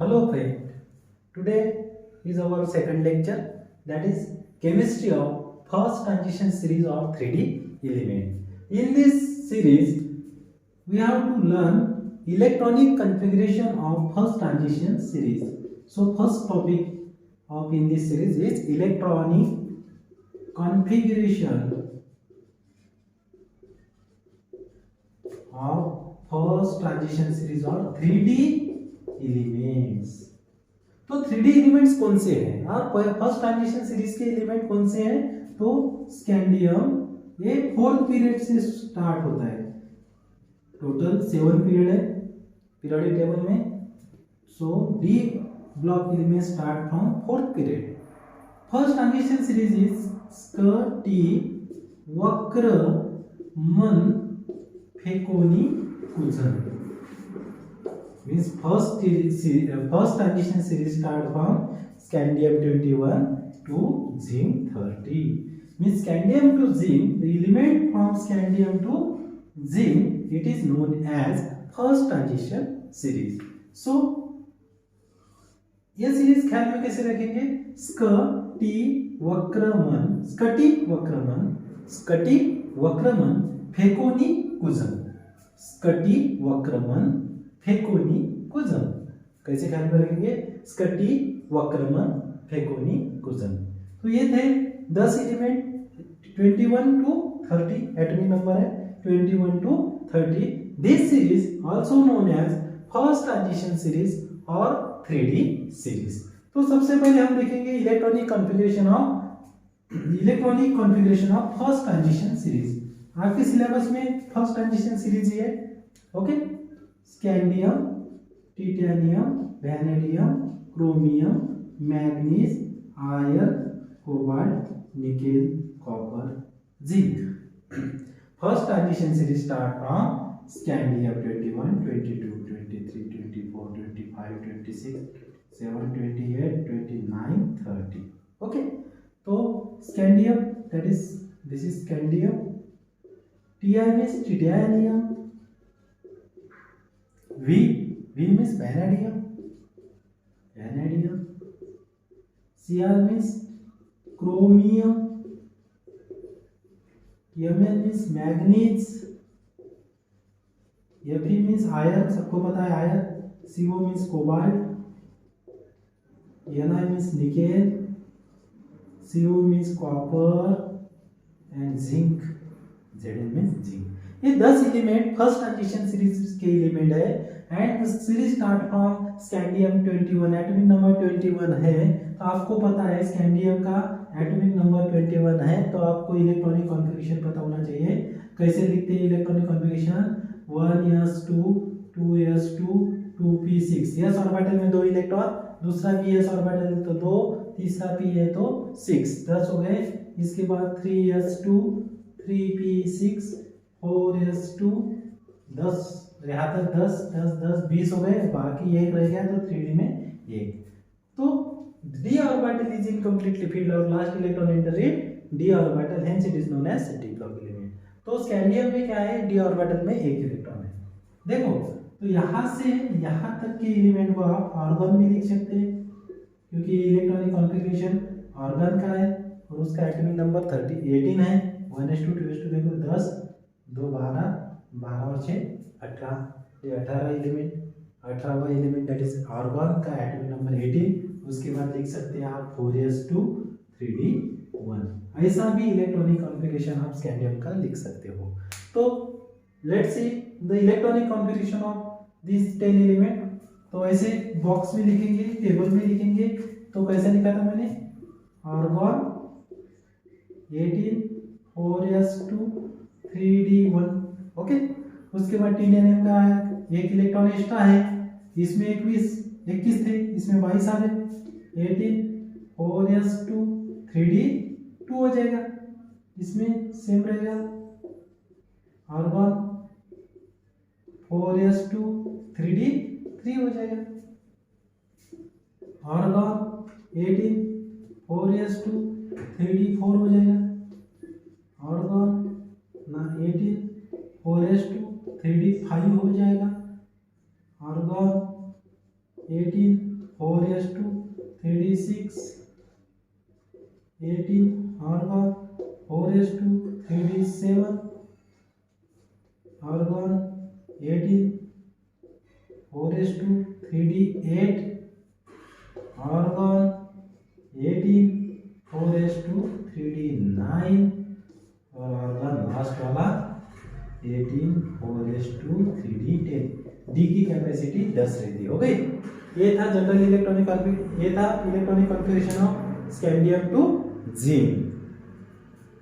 Hello friend, today is our second lecture, that is chemistry of first transition series of 3D element. In this series we have to learn electronic configuration of first transition series. So first topic of in this series is electronic configuration of first transition series or 3D elements. तो 3D elements कौन से हैं और first transition series के element कौन से हैं? तो स्कैंडियम ये फोर्थ पीरियड से स्टार्ट होता है, टोटल 7 पीरियड है पीरियोडिक टेबल में। So D block element start from fourth period. First transition series is स्कटी वक्र मन फेकोनी कुजन। Means first transition series start from scandium 21 to zinc 30. Means scandium to zinc, the element from scandium to zinc, it is known as first transition series. So ये series ख्याल में कैसे रखेंगे? स्कटी वक्रमन फेकोनी कुजन। स्कटी वक्रमन फेकोनी कुजन कैसे ख्याल में रखेंगे? स्कटी वक्रमन फेकोनी कुजन। तो ये थे 10 एलिमेंट 21 to 30 एटॉमिक नंबर है 21 to 30। This series also known as first transition series और 3D सीरीज। तो सबसे पहले हम देखेंगे electronic configuration of first transition series. आपके सिलेबस में फर्स्ट ट्रांजिशन सीरीज ही है। Okay, scandium, titanium, vanadium, chromium, manganese, iron, cobalt, nickel, copper, zinc. First transition series start from scandium 21, 22, 23, 24, 25, 26, 27, 28, 29, 30। Okay, तो scandium that is this is scandium. TI means titanium, V means vanadium, Cr means chromium, Mn means manganese, Fe means iron, सबको पता है iron, Co means cobalt, Ni means nickel, Cu means copper and zinc, Zn means zinc। ये 10 element first transition series के element है and series start from scandium 21, atomic number 21 है। तो आपको पता है स्कैंडियम का एटॉमिक नंबर 21 है, तो आपको इलेक्ट्रॉनिक कॉन्फ़िगरेशन पता होना चाहिए। कैसे लिखते हैं electronic configuration? 1s2 2s2 2p6। s orbital में 2 इलेक्ट्रॉन, दूसरा ps ऑर्बिटल तो 2, तीसरा p है तो 6, 10 हो गए। इसके बाद 3s2 3p6 4s2 10, यहाँ तक 10 10 10 20 हो गए, बाकी एक रह गया तो 3D में एक। तो d orbital is incompletely filled और last electron enter in d orbital, hence it is known as d block element. तो स्कैंडियम में क्या है? d ऑर्बिटल में एक इलेक्ट्रॉन है। देखो, तो यहाँ से यहाँ तक के एलिमेंट को आप ऑर्गन भी लिख सकते हैं, क्योंकि इलेक्ट्रॉनिक कॉन्फ़िगरेशन ऑर्गन का है और उसका एटॉमिक नंबर 18 है। 1s2 2s2 देखो 10 2 12 12 और 6 18, ये 18 एलिमेंट, 18वां एलिमेंट दैट इज आर्गन का एटॉमिक नंबर 18। उसके बाद लिख सकते हैं आप 4s2 3d1। ऐसा भी इलेक्ट्रॉनिक कॉन्फ़िगरेशन आप स्कैंडियम का लिख सकते हो। तो let's see the electronic configuration of this 10 element. तो ऐसे बॉक्स में लिखेंगे, टेबल में लिखेंगे। तो कैसे लिखा था मैंने? Argon 18 4s2 3d1। ओके, उसके बाद टिटेनियम का एक इलेक्ट्रॉन एक्स्ट्रा है, इसमें 21 थे, इसमें 22 आ गए। 18 4s2 3d2 हो जाएगा, इसमें सेम रहेगा। आर्गन 4s2 3d3 हो जाएगा। आर्गन 18 4s2 3d4 हो जाएगा। आर्गन 18 4s2 3d5 हो जाएगा। Argon 18 4s2 3d6 18 argon 4s2 3d7 argon 18 4s2 3d8 argon 18 4s2 3d9 और argon लास्ट वाला 18 4s2 3d10। डी की कैपेसिटी 10 रहती हो गई। ये था जनरल इलेक्ट्रॉनिक ये था electronic configuration of scandium to zinc.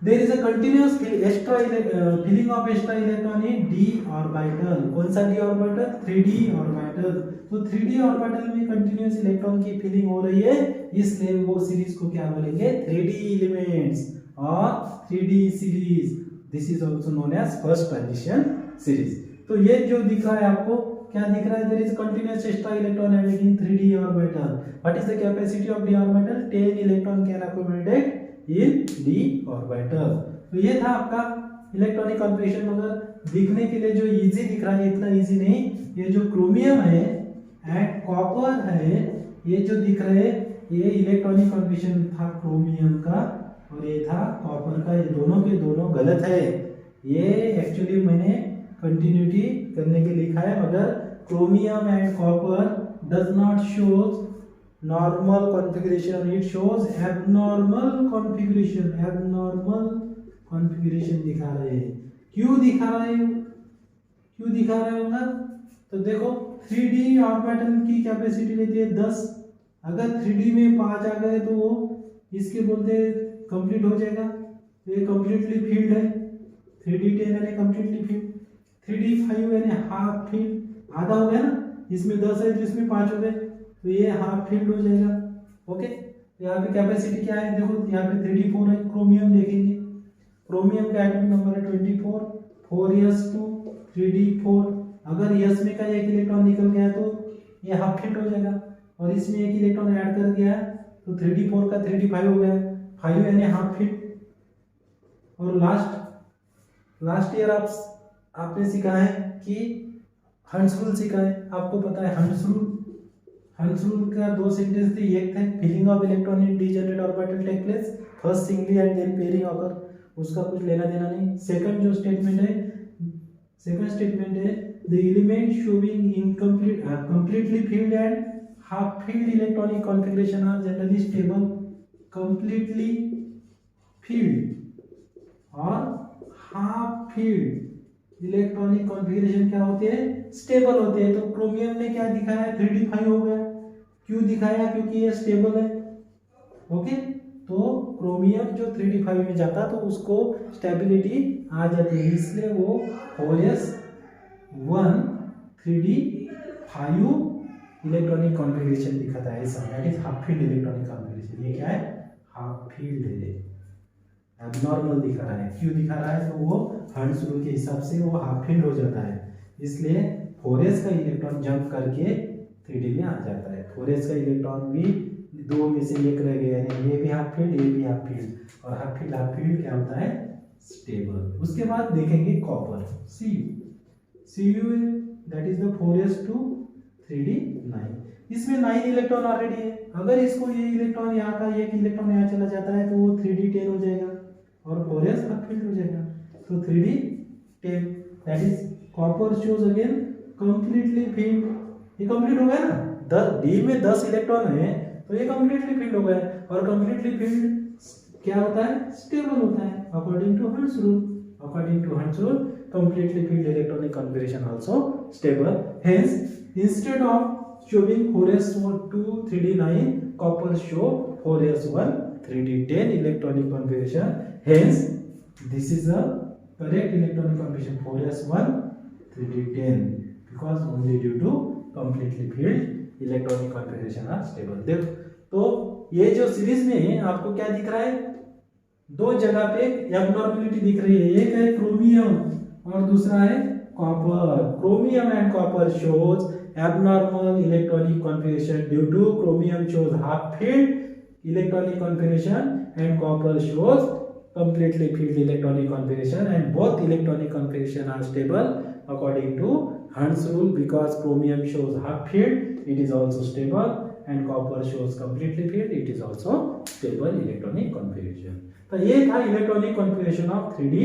There is a continuous filling of extra electron in D orbital. कौन सा डी ऑर्बिटल? 3d orbital. तो 3d ऑर्बिटल में कंटिन्यूअस इलेक्ट्रॉन की फिलिंग हो रही है, इसलिए वो सीरीज को क्या बोलेंगे? 3d एलिमेंट्स और 3d series. This is also known as first transition series. तो ये जो दिख रहा है आपको, क्या दिख रहा है? There is continuous extra electron added in 3d orbital. What is the capacity of d orbital? 10 electron can accommodate in d orbital. तो ये था आपका इलेक्ट्रॉनिक कॉन्फ़िगरेशन। मगर दिखने के लिए जो इजी दिख रहा है, इतना इजी नहीं। ये जो क्रोमियम है एंड कॉपर है, ये जो दिख रहे हैं, ये इलेक्ट्रॉनिक कॉन्फ़िगरेशन था क्रोमियम का और ये था कॉपर का। ये दोनों के दोनों गलत है। ये एक्चुअली मैंने कंटिन्यूटी करने के लिखा है, मगर chromium and copper does not shows normal configuration, it shows abnormal configuration दिखा रहे हैं। क्यों दिखा रहे होगा? तो देखो 3d ऑर्बिटल की कैपेसिटी रहती है 10। अगर 3d में 5 आ गए तो वो इसके बोलते कंप्लीट हो जाएगा। तो ये कंप्लीटली फील्ड है। 3d10 यानी कंप्लीटली फील्ड। 3d5 यानी हाफ फील्ड, आधा हो गया ना। इसमें 10 है तो इसमें 5 हो गए, तो ये हाफ फील्ड हो जाएगा। ओके, यहाँ पे कैपेसिटी क्या है? देखो यहाँ पे 3d4 है। क्रोमियम देखेंगे, क्रोमियम का एटॉमिक नंबर है 24, 4s2 3d4। अगर s में का एक इलेक्ट्रॉन निकल गया तो ये हाफ फील्ड हो जाएगा, और इसमें एक इलेक्ट्रॉन ऐड कर दिया तो 3d4 का 3d5 हो गया, 5 यानी हाफ फील्ड। और लास्ट ईयर आपने सीखा है कि हंस रूल सीखा है। आपको पता है हंस रूल का 2 सेंटेंस थे। एक थे filling of electron in degenerate orbital take place first singly and then pairing occur, उसका कुछ लेना देना नहीं। सेकंड जो स्टेटमेंट है the element showing incomplete completely filled and half filled electronic configuration are generally stable. Completely filled और half filled electronic configuration क्या होते हैं? स्टेबल होते हैं। तो क्रोमियम ने क्या दिखाया? 3d5 हो गया। क्यों दिखाया? क्योंकि ये स्टेबल है। ओके, तो क्रोमियम जो 3d5 में जाता तो उसको स्टेबिलिटी आ जाती है, इसलिए वो 4s1 3d5 इलेक्ट्रॉनिक कॉन्फ़िगरेशन दिखाता है। ऐसा that is half filled electronic configuration. ये क्या है? हाफ फील्ड है, एबनॉर्मल दिखा रहा है। क्यों दिखा रहा है? तो वो हंस रूल के हिसाब से वो हाफ फील्ड हो जाता है, इसलिए 4s का इलेक्ट्रॉन जंप करके 3d में आ जाता है। 4s का इलेक्ट्रॉन भी 2 में से एक रह गया है, ये भी हाफ फील्ड, ये भी हाफ फील्ड। और हाफ फील्ड क्या होता है? स्टेबल। उसके बाद देखेंगे कॉपर Cu है, that is the 4s2 3d9। इसमें 9 इलेक्ट्रॉन ऑलरेडी है। अगर इसको ये इलेक्ट्रॉन यहाँ का एक इलेक्ट्रॉन यहाँ चला जाता है तो वो 3d10 हो जाएगा और 4s हाफ फील्ड हो जाएगा। तो 3d10 that is copper shows again completely field. ये कंप्लीट हो गया ना, 10 डी में 10 इलेक्ट्रॉन है तो ये कंप्लीटली फील्ड हो गया। और कंप्लीटली फील्ड क्या होता है? स्टेबल होता है अकॉर्डिंग टू हंस rule. completely filled electronic configuration also stable. Hence, instead of showing 4s2 3d9, copper show 4s1 3d10 electronic configuration. Hence, this is a correct electronic configuration 4s1 3d10 because only due to completely filled electronic configuration are stable. देखो, तो ये जो series में आपको क्या दिख रहा है? 2 जगह पे एबनॉर्मलिटी दिख रही है। एक है क्रोमियम और दूसरा है copper. Chromium and copper shows abnormal electronic configuration due to chromium shows half filled electronic configuration and copper shows completely filled electronic configuration, and both electronic configuration are stable according to Hund's rule because chromium shows half filled, it is also stable, and copper shows completely filled. It is also stable electronic configuration. तो ये था electronic configuration of 3D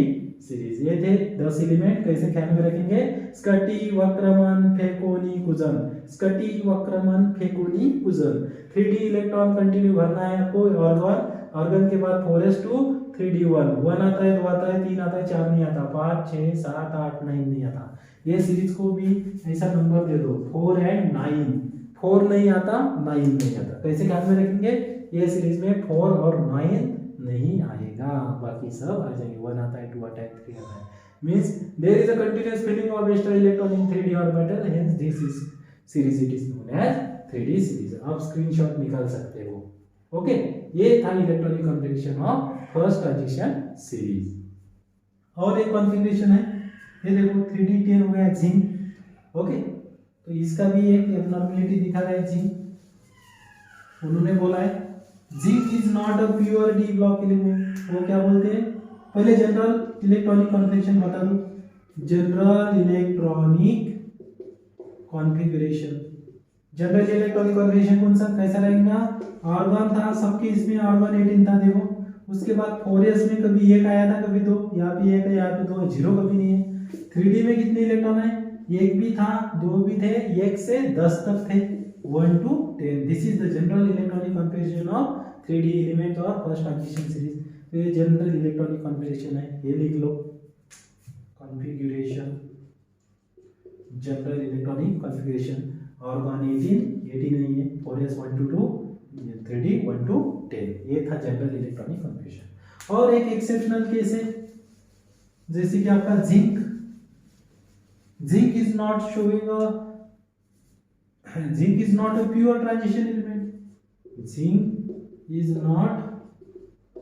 series. ये थे 10 element, कैसे ख्याल में रखेंगे? स्कटी, वक्रमन, फेकोनी, कुजन। स्कटी, वक्रमन, फेकोनी, कुजन। 3D इलेक्ट्रॉन कंटिन्यू भरना है आपको। ऑर्गन के बाद 4s2 3D1, 1 आता है, 2 आता है, 3 आता है, 4 नहीं आता, 5 6 7 8 9 नहीं आता। ये सीरीज को भी ऐसा नंबर दे दो 4 एंड 9। 4 नहीं आता, 9 नहीं आता। कैसे ख्याल में रखेंगे? ये सीरीज में 4 और 9 नहीं आएगा, बाकी सब आ जाएंगे। 1 आता है, 2 आता है, 3 आता है। Means there is a continuous filling of extra electron in 3D orbital, hence this is series, it is known as 3D series. आप स्क्रीनशॉट निकाल सकते हो। ओके, ये था electronic configuration of first transition series. और एक कॉन्फ़िगरेशन है, ये देखो 3D टेन हो गया जिंक। ओके, तो इसका भी एक एबनॉर्मलिटी दिखा रहा है जिंक। उन्होंने बोला है zinc is not a pure D block element. वो क्या बोलते हैं? पहले जनरल इलेक्ट्रॉनिक कॉन्फ़िगरेशन बता दो। General electronic configuration, general electronic configuration कौन सा कैसा रहेगा? ऑर्गन था सबके, इसमें ऑर्गन 18 था देखो। उसके बाद 4s में कभी एक आया था, कभी 2, यहाँ भी एक है, यहाँ पे 2 है, 0 कभी नहीं है। 3D में कितने इलेक्ट्रॉन है? एक भी था, 2 भी थे, 1 से 10 तक थे, 1 to 10। This is the general electronic configuration of 3D element और फर्स्ट ट्रांजिशन सीरीज। तो ये जनरल इलेक्ट्रॉनिक कॉन्फ़िगरेशन है, ये लिख लो configuration, general electronic configuration. Argon 18 नहीं है, 4s 1 to 2, 3D 1 to 10। ये था जनरल इलेक्ट्रॉनिक कॉन्फ़िगरेशन। और एक एक्सेप्शनल केस है, जैसे कि आपका zinc. Zinc is not showing a, zinc is not a pure transition element. Zinc is not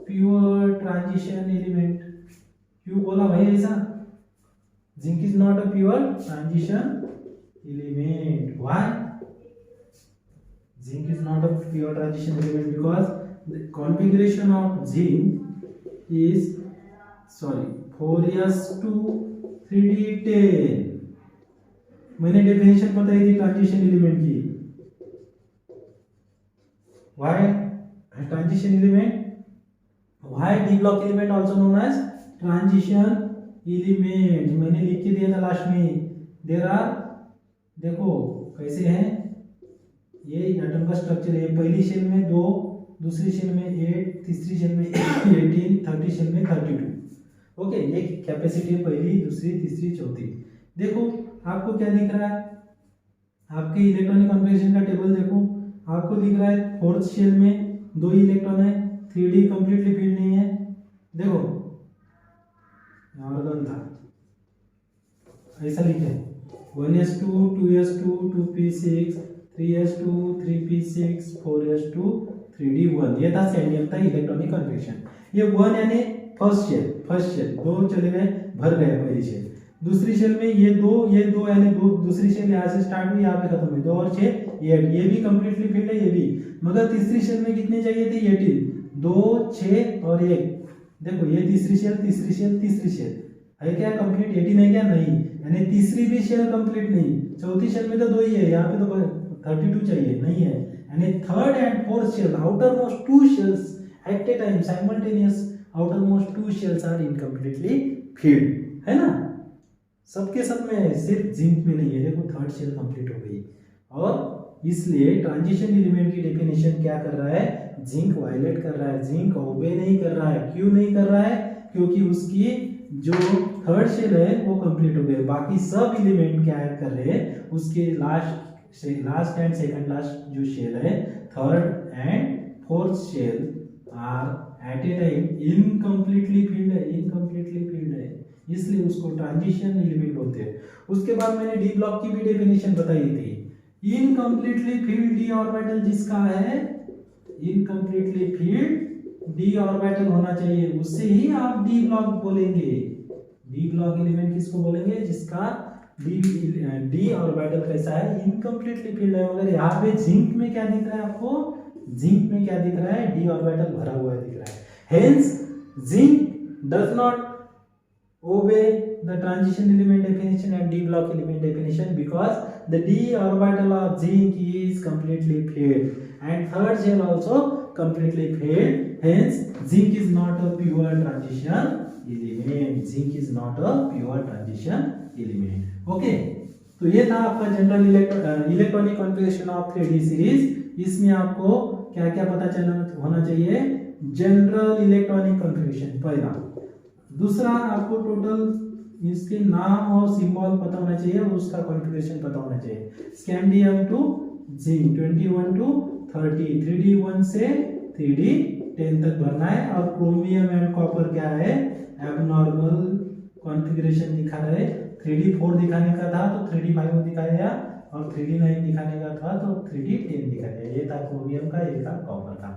pure transition element. क्यों बोला भाई ऐसा? Zinc is not a pure transition element. Why? Zinc is not a pure transition element because the configuration of zinc is 4s2 3D10। मैंने definition बताई थी transition element की। Why transition element? Why D block element also known as transition element? मैंने लिख के दिया था last में। There are, देखो कैसे है ये एटम का स्ट्रक्चर है। पहली शेल में 2, दूसरी शेल में 8, तीसरी शेल में 18, थर्ड शेल में 32। ओके, ये कैपेसिटी है पहली, दूसरी, तीसरी, चौथी। देखो आपको क्या दिख रहा है? आपके इलेक्ट्रॉनिक कॉन्फ़िगरेशन का टेबल देखो, आपको दिख रहा है फोर्थ शेल में 2 इलेक्ट्रॉन है, 3D कंप्लीटली फिल्ड नहीं है। देखो ऑर्गन था, ऐसा लिखे 1s2 2s2 2p6 3s2 3p6 4s2 3d1। ये था सेंडियम था इलेक्ट्रॉनिक कॉन्फ़िगरेशन। ये 1 यानी फर्स्ट शेल 2 चले गए, भर गए पहली शेल। दूसरी शेल में ये 2 यानी 2, दूसरी शेल यहाँ से स्टार्ट हुई, यहाँ पे खत्म हुई। 2 और 6 ये भी कंप्लीटली फिल्ड है, ये भी। मगर तीसरी शेल में कितने चाहिए थे? 18, 2 6 और 1। देखो ये तीसरी शेल है क्या कंप्लीट? 18 है क्या? नहीं, यानी तीसरी भी शेल कंप्लीट नहीं। चौथी शेल में तो 2 ही है, यहाँ पे तो 32 चाहिए, नहीं है। यानी third and fourth shell, outermost 2 shells at a time simultaneous, outermost 2 shells are incompletely filled, है ना? सबके सब में, सिर्फ जिंक में नहीं है। देखो थर्ड शेल कंप्लीट हो गई। और इसलिए ट्रांजिशन एलिमेंट की डेफिनेशन क्या कर रहा है? जिंक वायलेट कर रहा है, जिंक ओबे नहीं कर रहा है। क्यों नहीं कर रहा है? क्योंकि उसकी जो थर्ड शेल है वो कंप्लीट हो गए। बाकी सब एलिमेंट क्या कर रहे हैं? उसके लास्ट एंड सेकंड लास्ट जो शेल है, third and fourth shell are at a time incompletely filled है, इसलिए उसको ट्रांजिशन एलिमेंट बोलते हैं। उसके बाद मैंने डी ब्लॉक की भी डेफिनेशन बताई थी। इनकम्प्लीटली फिल्ड डी ऑर्बिटल जिसका है, इनकम्प्लीटली फिल्ड डी ऑर्बिटल होना चाहिए, उससे ही आप डी ब्लॉक बोलेंगे। डी ब्लॉक एलिमेंट किसको बोलेंगे? जिसका डी ऑर्बिटल कैसा है? इनकम्प्लीटली फिल्ड है। मगर यहाँ पे जिंक में क्या दिख रहा है आपको? जिंक में क्या दिख रहा है? डी ऑर्बिटल भरा हुआ दिख रहा है। Hence zinc does not obey the transition element definition and d block element definition because the d orbital of zinc is completely filled and third shell also completely filled, hence zinc is not a pure transition element. Zinc is not a pure transition element. Okay, तो ये था आपका general electronic configuration of 3D series. इसमें आपको क्या क्या पता चलना होना चाहिए? जनरल इलेक्ट्रॉनिक कॉन्फ़िगरेशन पहला, दूसरा आपको टोटल इसके नाम और सिंबल पता होना चाहिए, उसका कॉन्फ़िगरेशन पता होना चाहिए। Scandium to zinc 21 to 30, 3D 1 से 3D 10 तक भरना है। और क्रोमियम एंड कॉपर क्या है? एबनॉर्मल कॉन्फ़िगरेशन दिखा रहे। 3D 4 दिखाने का था तो 3D 5 दिखाया, और 3D 9 दिखाने का था तो 3D 10 दिखाया। ये था क्रोमियम का, ये था कॉपर का।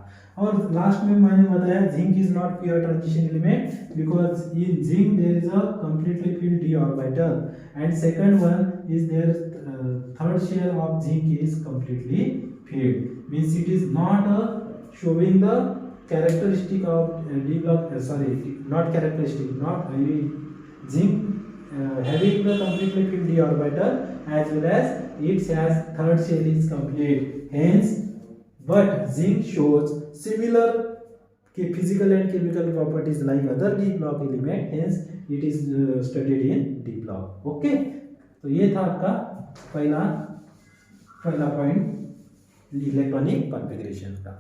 और लास्ट में मैंने बताया zinc is not pure transition element because in zinc there is a completely filled d orbital, and second one is their third shell of zinc is completely filled, means it is not showing the characteristic of d block, not characteristic, not zinc having the completely filled d orbital as well as it has third shell is complete, hence but zinc shows similar physical and chemical properties like other d block element, hence it is studied in d block. Okay, तो ये था आपका पहला point electronic configuration का।